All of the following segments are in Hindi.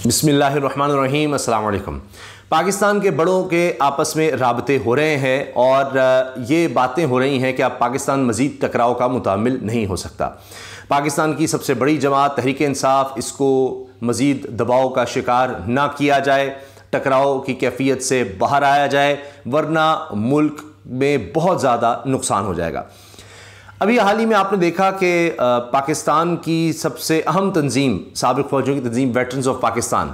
बिस्मिल्लाहिर्रहमानिर्रहीम, अस्सलाम वालेकुम। पाकिस्तान के बड़ों के आपस में राबते हो रहे हैं और ये बातें हो रही हैं कि अब पाकिस्तान मज़ीद टकराव का मुतामिल नहीं हो सकता। पाकिस्तान की सबसे बड़ी जमात तहरीक इंसाफ, इसको मज़ीद दबाव का शिकार ना किया जाए, टकराव की कैफियत से बाहर आया जाए, वरना मुल्क में बहुत ज़्यादा नुकसान हो जाएगा। अभी हाल ही में आपने देखा कि पाकिस्तान की सबसे अहम तंजीम, साबिक फ़ौजियों की तंजीम वेटरन्स ऑफ पाकिस्तान,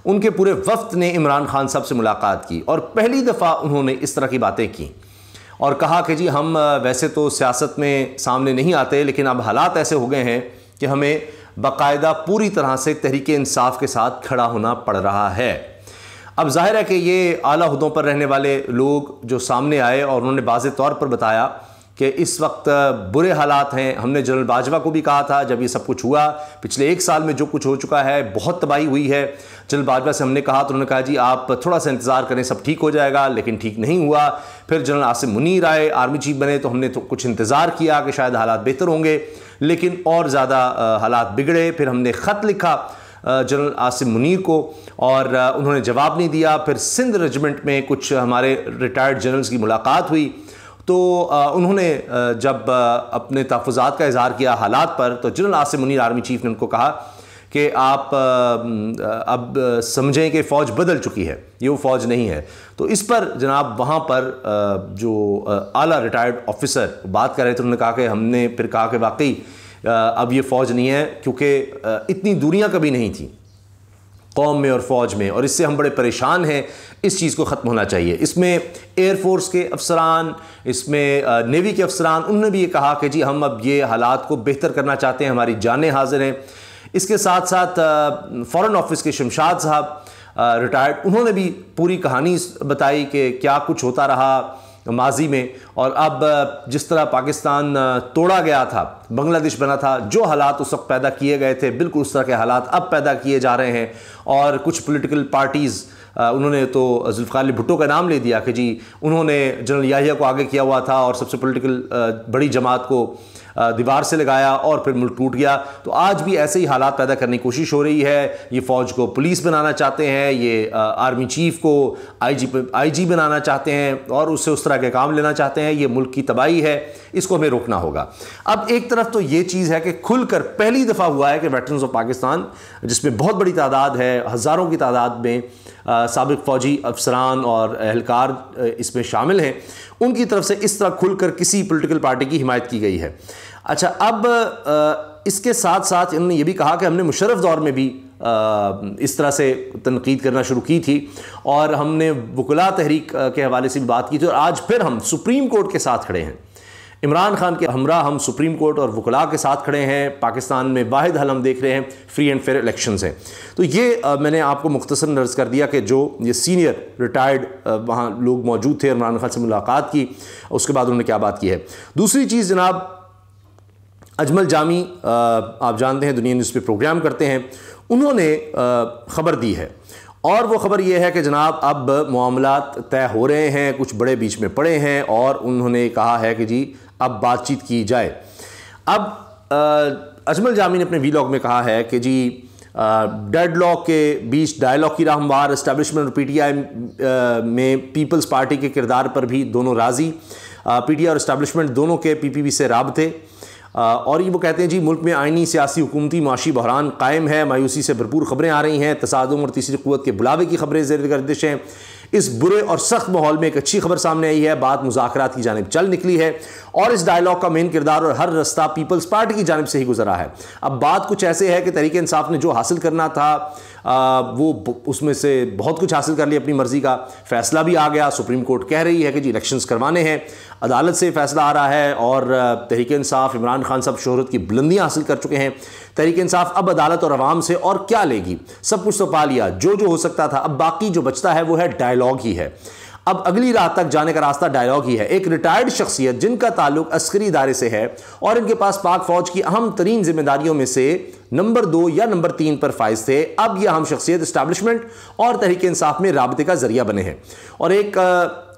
उनके पूरे वफ्द ने इमरान खान साहब से मुलाकात की और पहली दफ़ा उन्होंने इस तरह की बातें की और कहा कि जी हम वैसे तो सियासत में सामने नहीं आते, लेकिन अब हालात ऐसे हो गए हैं कि हमें बाकायदा पूरी तरह से तहरीक इंसाफ के साथ खड़ा होना पड़ रहा है। अब जाहिर है कि ये आला हुद्दों पर रहने वाले लोग जो सामने आए और उन्होंने वाज़े तौर पर बताया कि इस वक्त बुरे हालात हैं। हमने जनरल बाजवा को भी कहा था जब ये सब कुछ हुआ, पिछले एक साल में जो कुछ हो चुका है, बहुत तबाही हुई है। जनरल बाजवा से हमने कहा तो उन्होंने कहा जी आप थोड़ा सा इंतज़ार करें, सब ठीक हो जाएगा, लेकिन ठीक नहीं हुआ। फिर जनरल आसिम मुनीर आए, आर्मी चीफ बने, तो हमने तो कुछ इंतज़ार किया कि शायद हालात बेहतर होंगे, लेकिन और ज़्यादा हालात बिगड़े। फिर हमने ख़त लिखा जनरल आसिम मुनीर को और उन्होंने जवाब नहीं दिया। फिर सिंध रेजिमेंट में कुछ हमारे रिटायर्ड जनरल्स की मुलाकात हुई तो उन्होंने जब अपने तहफ़्फ़ुज़ात का इज़हार किया हालात पर, तो general Asim Munir army chief ने उनको कहा कि आप अब समझें कि फ़ौज बदल चुकी है, ये वो फ़ौज नहीं है। तो इस पर जनाब वहाँ पर जो आला रिटायर्ड ऑफिसर बात कर रहे थे, उन्होंने कहा कि हमने फिर कहा कि वाकई अब ये फ़ौज नहीं है, क्योंकि इतनी दूरियाँ कभी नहीं थी कौम में और फ़ौज में, और इससे हम बड़े परेशान हैं। इस चीज़ को ख़त्म होना चाहिए। इसमें एयरफोर्स के अफसरान, इसमें नेवी के अफसरान, उन्होंने भी ये कहा कि जी हम अब ये हालात को बेहतर करना चाहते हैं, हमारी जानें हाजिर हैं। इसके साथ साथ फ़ॉरेन ऑफिस के शमशाद साहब रिटायर्ड, उन्होंने भी पूरी कहानी बताई कि क्या कुछ होता रहा माजी में, और अब जिस तरह पाकिस्तान तोड़ा गया था, बांग्लादेश बना था, जो हालात उस वक्त पैदा किए गए थे, बिल्कुल उस तरह के हालात अब पैदा किए जा रहे हैं। और कुछ पॉलिटिकल पार्टीज़, उन्होंने तो जुल्फ़िकार अली भुट्टो का नाम ले दिया कि जी उन्होंने जनरल याहिया को आगे किया हुआ था और सबसे पॉलिटिकल बड़ी जमात को दीवार से लगाया और फिर मुल्क टूट गया। तो आज भी ऐसे ही हालात पैदा करने की कोशिश हो रही है। ये फ़ौज को पुलिस बनाना चाहते हैं, ये आर्मी चीफ़ को आईजी बनाना चाहते हैं और उससे उस तरह के काम लेना चाहते हैं। ये मुल्क की तबाही है, इसको हमें रोकना होगा। अब एक तरफ तो ये चीज़ है कि खुलकर पहली दफ़ा हुआ है कि वेटरन्स ऑफ पाकिस्तान, जिसमें बहुत बड़ी तादाद है, हज़ारों की तादाद में साबिक फ़ौजी अफसरान और एहलकार इसमें शामिल हैं, उनकी तरफ से इस तरह खुलकर किसी पॉलिटिकल पार्टी की हिमायत की गई है। अच्छा, अब इसके साथ साथ इन्होंने ये भी कहा कि हमने मुशर्रफ दौर में भी इस तरह से तनकीद करना शुरू की थी और हमने वकला तहरीक के हवाले से भी बात की थी, और आज फिर हम सुप्रीम कोर्ट के साथ खड़े हैं। इमरान खान के हमरा हम सुप्रीम कोर्ट और वकला के साथ खड़े हैं। पाकिस्तान में वाहिद हल हम देख रहे हैं फ्री एंड फेयर इलेक्शंस हैं। तो ये मैंने आपको मुख्तसर नर्ज कर दिया कि जो ये सीनियर रिटायर्ड वहाँ लोग मौजूद थे, इमरान खान से मुलाकात की, उसके बाद उन्होंने क्या बात की है। दूसरी चीज़ जनाब, अजमल जामी आप जानते हैं दुनिया न्यूज़ पे प्रोग्राम करते हैं, उन्होंने ख़बर दी है और वो ख़बर ये है कि जनाब अब मामलात तय हो रहे हैं, कुछ बड़े बीच में पड़े हैं और उन्होंने कहा है कि जी अब बातचीत की जाए। अब अजमल जामी ने अपने वीलॉग में कहा है कि जी डेडलॉक के बीच डायलॉग की राह हमवार, एस्टैब्लिशमेंट और पीटीआई में पीपल्स पार्टी के किरदार पर भी दोनों राज़ी। पीटीआई और एस्टैब्लिशमेंट दोनों के पीपीपी से राबते, और ये वो कहते हैं जी मुल्क में आइनी, सियासी, हुकूमती, माशी बहरान कायम है। मायूसी से भरपूर ख़बरें आ रही हैं, तसादुम और तीसरी क़ुव्वत के बुलावे की ख़बरें ज़ेर गर्दिश हैं। इस बुरे और सख्त माहौल में एक अच्छी खबर सामने आई है, बात मुज़ाकरात की जानिब चल निकली है और इस डायलॉग का मेन किरदार और हर रास्ता पीपल्स पार्टी की जानिब से ही गुजरा है। अब बात कुछ ऐसे है कि तहरीक इंसाफ ने जो हासिल करना था वो उसमें से बहुत कुछ हासिल कर लिया, अपनी मर्ज़ी का फ़ैसला भी आ गया। सुप्रीम कोर्ट कह रही है कि जी इलेक्शंस करवाने हैं, अदालत से फ़ैसला आ रहा है और तहरीक इंसाफ, इमरान खान साहब शोहरत की बुलंदियाँ हासिल कर चुके हैं। तहरीक इंसाफ अब अदालत और अवाम से और क्या लेगी, सब कुछ तो पा लिया जो जो हो सकता था। अब बाकी जो बचता है वो है डायलॉग ही है। अब अगली रात तक जाने का रास्ता डायलॉग ही है। एक रिटायर्ड शख्सियत जिनका ताल्लुक अस्करी इदारे से है और इनके पास पाक फौज की अहम तरीन जिम्मेदारियों में से नंबर 2 या नंबर 3 पर फाइज थे, अब यह अहम शख्सियत इस्टेब्लिशमेंट और तहरीक इंसाफ में राबते का जरिया बने हैं। और एक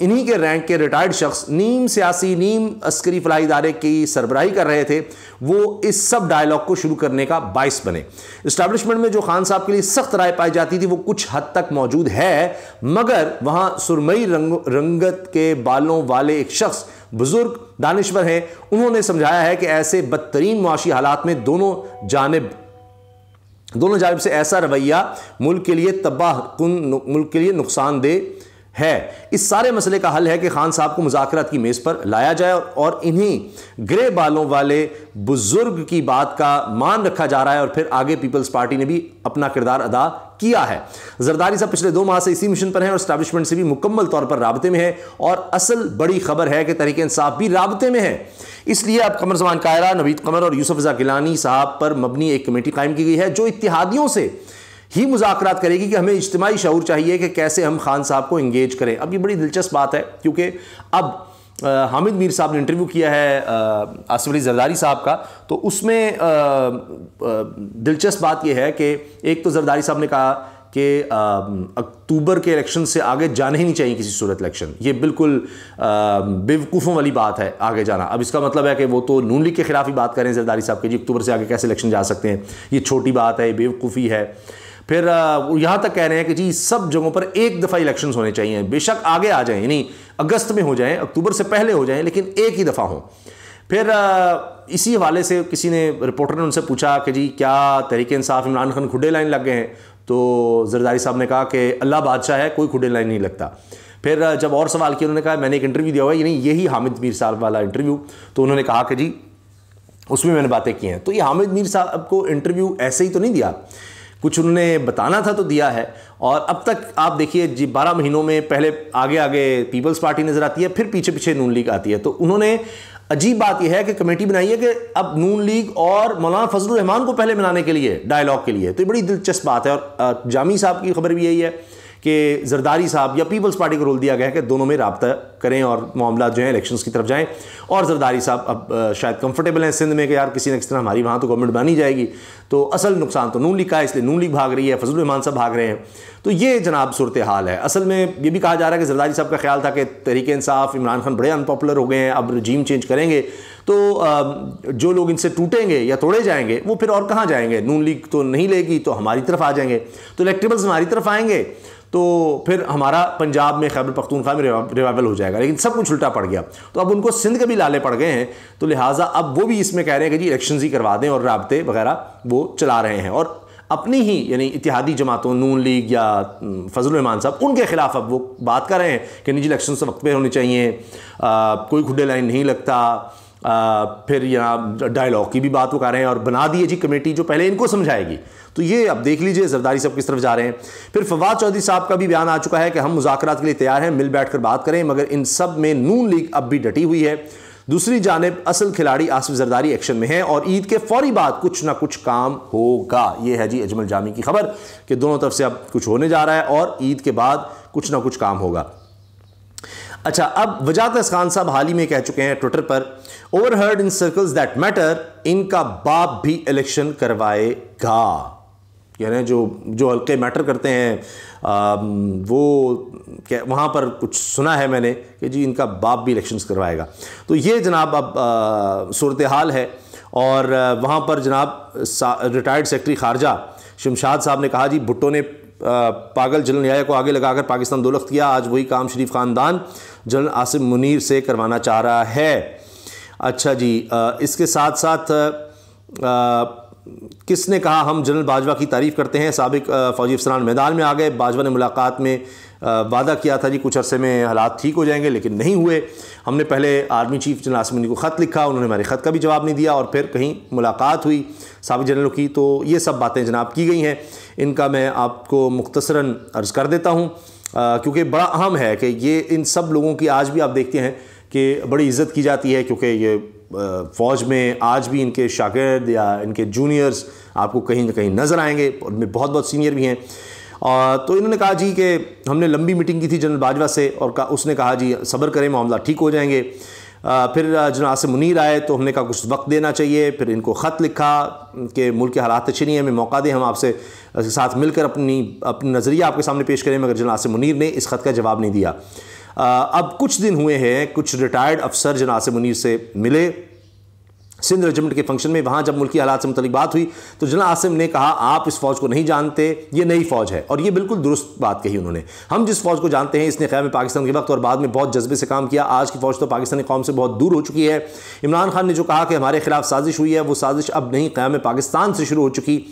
इन्हीं के रैंक के रिटायर्ड शख्स नीम सियासी नीम अस्करी फलाही इदारे की सरबराही कर रहे थे, वो इस सब डायलॉग को शुरू करने का बाइस बने। इस्टेब्लिशमेंट में जो खान साहब के लिए सख्त राय पाई जाती थी वो कुछ हद तक मौजूद है, मगर वहां सुरमई रंगत के बालों वाले एक शख्स बुजुर्ग दानिश्वर हैं, उन्होंने समझाया है कि ऐसे बदतरीन मुआशी हालात में दोनों जानिब से ऐसा रवैया मुल्क के लिए तबाहकुन, मुल्क के लिए नुकसानदेह है। इस सारे मसले का हल है कि खान साहब को मुज़ाकरात की मेज पर लाया जाए और इन्हीं ग्रे बालों वाले बुजुर्ग की बात का मान रखा जा रहा है और फिर आगे पीपल्स पार्टी ने भी अपना किरदार अदा किया है। जरदारी साहब पिछले 2 माह से इसी मिशन पर हैं और एस्टैब्लिशमेंट से भी मुकम्मल तौर पर राबते में है और असल बड़ी खबर है कि तहरीक इंसाफ भी राबते में है। इसलिए अब कमर जमान कायरा, नवीद कमर और यूसुफ रज़ा गिलानी साहब पर मबनी एक कमेटी कायम की गई है जो इत्तेहादियों से ही मुज़ाकरात करेगी कि हमें इज्तिमाई शऊर चाहिए कि कैसे हम खान साहब को इंगेज करें। अब ये बड़ी दिलचस्प बात है क्योंकि अब हामिद मीर साहब ने इंटरव्यू किया है आसिफ अली जरदारी साहब का, तो उसमें दिलचस्प बात यह है कि एक तो जरदारी साहब ने कहा कि अक्टूबर के इलेक्शन से आगे जाना ही नहीं चाहिए किसी सूरत इलेक्शन, ये बिल्कुल बेवकूफ़ों वाली बात है आगे जाना। अब इसका मतलब है कि वो तो नून लीग के खिलाफ ही बात करें जरदारी साहब के, जी अक्टूबर से आगे कैसे इलेक्शन जा सकते हैं, ये छोटी बात है, बेवकूफ़ी है। फिर यहाँ तक कह रहे हैं कि जी सब जगहों पर एक दफ़ा इलेक्शंस होने चाहिए, बेशक आगे आ जाएं, यानी अगस्त में हो जाएं, अक्टूबर से पहले हो जाएं, लेकिन एक ही दफ़ा हों। फिर इसी हवाले से किसी ने रिपोर्टर ने उनसे पूछा कि जी क्या तहरीक इंसाफ इमरान खान खुडे लाइन लग गए हैं, तो जरदारी साहब ने कहा कि अल्लाह बादशाह है, कोई खुडे लाइन नहीं लगता। फिर जब और सवाल किया उन्होंने कहा मैंने एक इंटरव्यू दिया हुआ है, यानी यही हामिद मीर साहब वाला इंटरव्यू, तो उन्होंने कहा कि जी उसमें मैंने बातें की हैं। तो ये हामिद मीर साहब को इंटरव्यू ऐसे ही तो नहीं दिया, कुछ उन्होंने बताना था तो दिया है। और अब तक आप देखिए जी 12 महीनों में पहले आगे आगे पीपल्स पार्टी नजर आती है, फिर पीछे पीछे नून लीग आती है। तो उन्होंने अजीब बात यह है कि कमेटी बनाई है कि अब नून लीग और मौलाना फजलुर रहमान को पहले बनाने के लिए डायलॉग के लिए, तो ये बड़ी दिलचस्प बात है। और जामी साहब की खबर भी यही है कि जरदारी साहब या पीपल्स पार्टी को रोल दिया गया है कि दोनों में राब्ता करें और मामला जो है इलेक्शंस की तरफ जाएं। और जरदारी साहब अब शायद कंफर्टेबल हैं सिंध में कि यार किसी न किसी तरह हमारी वहाँ तो गवर्नमेंट बनी जाएगी, तो असल नुकसान तो नून लीग का है, इसलिए नून लीग भाग रही है, फजलुर रहमान साहब भाग रहे हैं। तो ये जनाब सूरत हाल है। असल में ये भी कहा जा रहा है कि जरदारी साहब का ख्याल था कि तहरीक इंसाफ इमरान खान बड़े अनपॉपुलर हो गए हैं, अब रजीम चेंज करेंगे तो जो लोग इनसे टूटेंगे या तोड़े जाएंगे वो फिर और कहाँ जाएंगे, नून लीग तो नहीं लेगी तो हमारी तरफ आ जाएंगे, तो इलेक्टेबल्स हमारी तरफ आएंगे, तो फिर हमारा पंजाब में खैबर पख्तूनख्वा में रिवाइवल हो जाएगा। लेकिन सब कुछ उल्टा पड़ गया, तो अब उनको सिंध के भी लाले पड़ गए हैं, तो लिहाजा अब वो भी इसमें कह रहे हैं कि जी इलेक्शन ही करवा दें और राब्ते वगैरह वो चला रहे हैं। और अपनी ही यानी इत्तेहादी जमातों नून लीग या फजलुर रहमान साहब उनके खिलाफ अब वो बात कर रहे हैं कि निजी इलेक्शन से वक्त पे होने चाहिए, कोई खुडे लाइन नहीं लगता। फिर यहाँ डायलॉग की भी बात वो कर रहे हैं और बना दी है जी कमेटी जो पहले इनको समझाएगी। तो ये अब देख लीजिए जरदारी साहब किस तरफ जा रहे हैं। फिर फवाद चौधरी साहब का भी बयान आ चुका है कि हम मुज़ाकरात के लिए तैयार हैं, मिल बैठ कर बात करें, मगर इन सब में नून लीग अब भी डटी हुई है। दूसरी जानिब असल खिलाड़ी आसिफ जरदारी एक्शन में है और ईद के फौरी बाद कुछ ना कुछ काम होगा। ये है जी अजमल जामी की खबर कि दोनों तरफ से अब कुछ होने जा रहा है और ईद के बाद कुछ ना कुछ काम होगा। अच्छा, अब वजाहत खान साहब हाल ही में कह चुके हैं ट्विटर पर, overheard in circles that matter, इनका बाप भी इलेक्शन करवाएगा। यानी जो हल्के मैटर करते हैं वो वहाँ पर कुछ सुना है मैंने कि जी इनका बाप भी इलेक्शंस करवाएगा। तो ये जनाब अब सूरत हाल है। और वहाँ पर जनाब रिटायर्ड सेक्रेटरी खारजा शमशाद साहब ने कहा जी भुट्टो ने पागल जनरल न्याय को आगे लगाकर पाकिस्तान दोलख्त किया, आज वही काम शरीफ ख़ानदान जनरल आसिम मुनीर से करवाना चाह रहा है। अच्छा जी, इसके साथ साथ किसने कहा हम जनरल बाजवा की तारीफ़ करते हैं, साबिक फ़ौजी अफसरान मैदान में आ गए। बाजवा ने मुलाकात में वादा किया था जी कुछ अरसे में हालात ठीक हो जाएंगे, लेकिन नहीं हुए। हमने पहले army chief general Asim Munir को ख़त लिखा, उन्होंने हमारे ख़त का भी जवाब नहीं दिया और फिर कहीं मुलाकात हुई साबिक जनरलों की। तो ये सब बातें जनाब की गई हैं, इनका मैं आपको मुख्तसरन अर्ज़ कर देता हूँ क्योंकि बड़ा अहम है कि ये इन सब लोगों की आज भी आप देखते हैं कि बड़ी इज़्ज़त की जाती है, क्योंकि ये फ़ौज में आज भी इनके शागिर्द या इनके जूनियर्स आपको कहीं ना कहीं नज़र आएंगे, उनमें बहुत बहुत सीनियर भी हैं। तो इन्होंने कहा जी कि हमने लंबी मीटिंग की थी जनरल बाजवा से और उसने कहा जी सब्र करें मामला ठीक हो जाएंगे। फिर जनाब आसिम मुनीर आए तो हमने कहा कुछ वक्त देना चाहिए। फिर इनको ख़त लिखा कि मुल्क के हालात अच्छे नहीं हैं, हमें मौका दें, हम आपसे साथ मिलकर अपनी नज़रिया आपके सामने पेश करें। मगर जनाब आसिम मुनीर ने इस ख़त का जवाब नहीं दिया। अब कुछ दिन हुए हैं, कुछ रिटायर्ड अफसर जनाब आसिम मुनीर से मिले सिंध रेजिमेंट के फंक्शन में। वहाँ जब मुल्की हालात से मुतल्लिक बात हुई तो जनाब आसिम ने कहा आप इस फ़ौज को नहीं जानते, ये नई फ़ौज है। और ये बिल्कुल दुरुस्त बात कही उन्होंने। हम जिस फ़ौज को जानते हैं इसने क़याम पाकिस्तान के वक्त और बाद में बहुत जज्बे से काम किया। आज की फ़ौज तो पाकिस्तानी कौम से बहुत दूर हो चुकी है। इमरान खान ने जो कहा कि हमारे खिलाफ साजिश हुई है, वो साजिश अब नहीं क़याम पाकिस्तान से शुरू हो चुकी,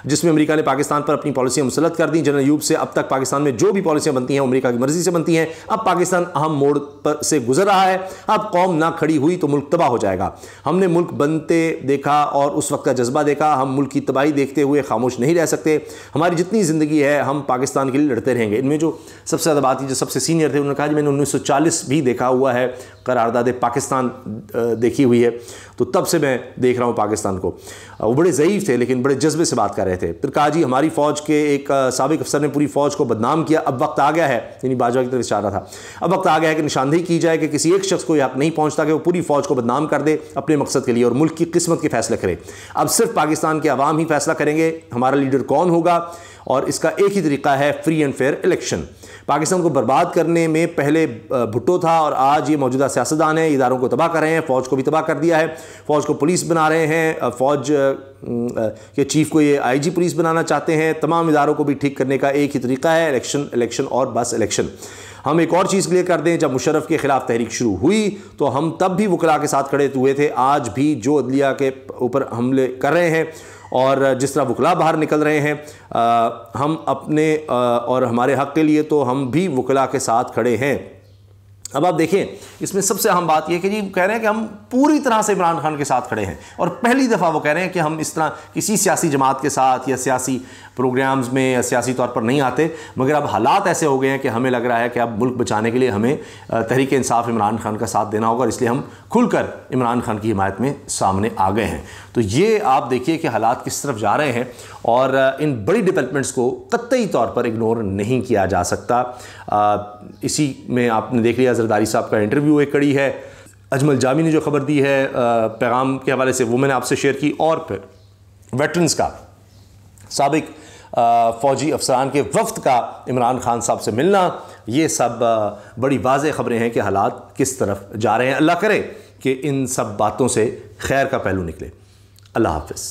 जिसमें अमेरिका ने पाकिस्तान पर अपनी पॉलिसियाँ मुसलत कर दी। जनरल अयूब से अब तक पाकिस्तान में जो भी पॉलिसियाँ बनती हैं अमेरिका की मर्ज़ी से बनती हैं। अब पाकिस्तान अहम मोड़ पर से गुजर रहा है। अब कौम ना खड़ी हुई तो मुल्क तबाह हो जाएगा। हमने मुल्क बनते देखा और उस वक्त का जज्बा देखा। हम मुल्क की तबाही देखते हुए खामोश नहीं रह सकते। हमारी जितनी ज़िंदगी है हम पाकिस्तान के लिए लड़ते रहेंगे। इनमें जो सबसे ज़्यादा बात थी, जो सबसे सीनियर थे, उन्होंने कहा कि मैंने 1940 भी देखा हुआ है, करारदाद पाकिस्तान देखी हुई है, तो तब से मैं देख रहा हूँ पाकिस्तान को। वो बड़े ज़ईफ़ थे लेकिन बड़े जज्बे से बात कर रहे थे। फिर कहा जी हमारी फ़ौज के एक साबिक अफसर ने पूरी फ़ौज को बदनाम किया। अब वक्त आ गया है, यानी बाजवा की तरफ इशारा था, अब वक्त आ गया है कि निशानदेही की जाए कि किसी एक शख्स को यह हक नहीं पहुँचता कि वो पूरी फ़ौज को बदनाम कर दे अपने मकसद के लिए और मुल्क की किस्मत के फैसले करे। अब सिर्फ पाकिस्तान के अवाम ही फैसला करेंगे हमारा लीडर कौन होगा, और इसका एक ही तरीका है free and fair election. Pakistan को बर्बाद करने में पहले भुट्टो था और आज ये मौजूदा सियासतदान हैं, इदारों को तबाह कर रहे हैं, फ़ौज को भी तबाह कर दिया है, फ़ौज को पुलिस बना रहे हैं, फ़ौज के चीफ को ये आईजी पुलिस बनाना चाहते हैं। तमाम इदारों को भी ठीक करने का एक ही तरीका है, इलेक्शन, इलेक्शन और बस इलेक्शन। हम एक और चीज़ क्लियर कर दें, जब मुशर्रफ के ख़िलाफ़ तहरीक शुरू हुई तो हम तब भी वकला के साथ खड़े हुए थे। आज भी जो अदलिया के ऊपर हमले कर रहे हैं और जिस तरह वकला बाहर निकल रहे हैं, हम अपने और हमारे हक़ के लिए तो हम भी वकला के साथ खड़े हैं। अब आप देखें, इसमें सबसे अहम बात यह कि जी कह रहे हैं कि हम पूरी तरह से इमरान खान के साथ खड़े हैं, और पहली दफ़ा वो कह रहे हैं कि हम इस तरह किसी सियासी जमात के साथ या सियासी प्रोग्राम्स में या सियासी तौर पर नहीं आते। मगर अब हालात ऐसे हो गए हैं कि हमें लग रहा है कि अब मुल्क बचाने के लिए हमें तहरीक इंसाफ इमरान खान का साथ देना होगा, और इसलिए हम खुलकर इमरान खान की हिमायत में सामने आ गए हैं। तो ये आप देखिए कि हालात किस तरफ जा रहे हैं, और इन बड़ी डेवलपमेंट्स को कतई तौर पर इग्नोर नहीं किया जा सकता। इसी में आपने देख लिया ज़रदारी साहब का इंटरव्यू एक कड़ी है, अजमल जामी ने जो खबर दी है पैगाम के हवाले से वो मैंने आपसे शेयर की, और फिर वेटरन्स का साबिक फ़ौजी अफसरान के वफ्द का इमरान खान साहब से मिलना, ये सब बड़ी वाज़ेह ख़बरें हैं कि हालात किस तरफ जा रहे हैं। अल्लाह करे कि इन सब बातों से खैर का पहलू निकले। अल्लाह हाफ़िज़।